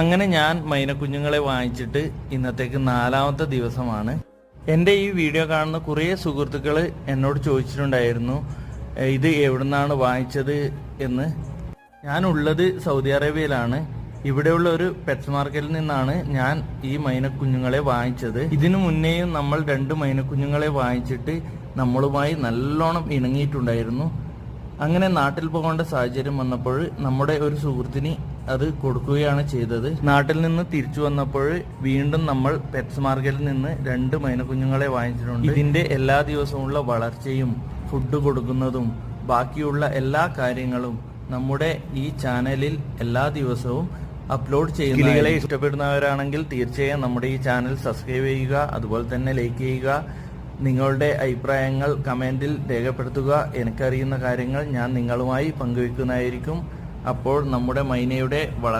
അങ്ങനെ ഞാൻ മൈനക്കുഞ്ഞുങ്ങളെ വാങ്ങിച്ചിട്ട് ഇന്നത്തേക്ക് 4ാമത്തെ ദിവസമാണ്. എൻ്റെ ഈ വീഡിയോ കാണുന്ന കുറേ സുഹൃത്തുക്കൾ എന്നോട് ചോദിച്ചിട്ടുണ്ടായിരുന്നു ഇത് എവിടുന്നാണ് വാങ്ങിച്ചത് എന്ന്. ഞാനുള്ളത് സൗദി അറേബ്യയിലാണ്. ഇവിടെയുള്ള ഒരു പെറ്റ്സ് മാർക്കറ്റിൽ നിന്നാണ് ഞാൻ ഈ മൈനക്കുഞ്ഞുങ്ങളെ വാങ്ങിച്ചത്. ഇതിനു മുന്നേയും നമ്മൾ 2 മൈനക്കുഞ്ഞുങ്ങളെ വാങ്ങിച്ചിട്ട് നമ്മളുമായി നല്ലോണം ഇണങ്ങിയിട്ടുണ്ടായിരുന്നു. അങ്ങനെ നാട്ടിൽ പോകേണ്ട സാഹചര്യം വന്നപ്പോൾ നമ്മുടെ ഒരു സുഹൃത്തിന് അത് കൊടുക്കുകയാണ് ചെയ്തത്. നാട്ടിൽ നിന്ന് തിരിച്ചു വന്നപ്പോൾ വീണ്ടും നമ്മൾ പെറ്റ്സ് മാർക്കറ്റിൽ നിന്ന് 2 മൈനക്കുഞ്ഞുങ്ങളെ വാങ്ങിച്ചിട്ടുണ്ട്. ഇതിന്റെ എല്ലാ ദിവസവുമുള്ള വളർച്ചയും ഫുഡ് കൊടുക്കുന്നതും ബാക്കിയുള്ള എല്ലാ കാര്യങ്ങളും നമ്മുടെ ഈ ചാനലിൽ എല്ലാ ദിവസവും അപ്ലോഡ് ചെയ്യുന്ന. കിളികളെ ഇഷ്ടപ്പെടുന്നവരാണെങ്കിൽ തീർച്ചയായും നമ്മുടെ ഈ ചാനൽ സബ്സ്ക്രൈബ് ചെയ്യുക, അതുപോലെ തന്നെ ലൈക്ക് ചെയ്യുക. നിങ്ങളുടെ അഭിപ്രായങ്ങൾ കമന്റിൽ രേഖപ്പെടുത്തുക. എനിക്കറിയുന്ന കാര്യങ്ങൾ ഞാൻ നിങ്ങളുമായി പങ്കുവെക്കുന്നതായിരിക്കും. അപ്പോൾ നമ്മുടെ മൈനയുടെ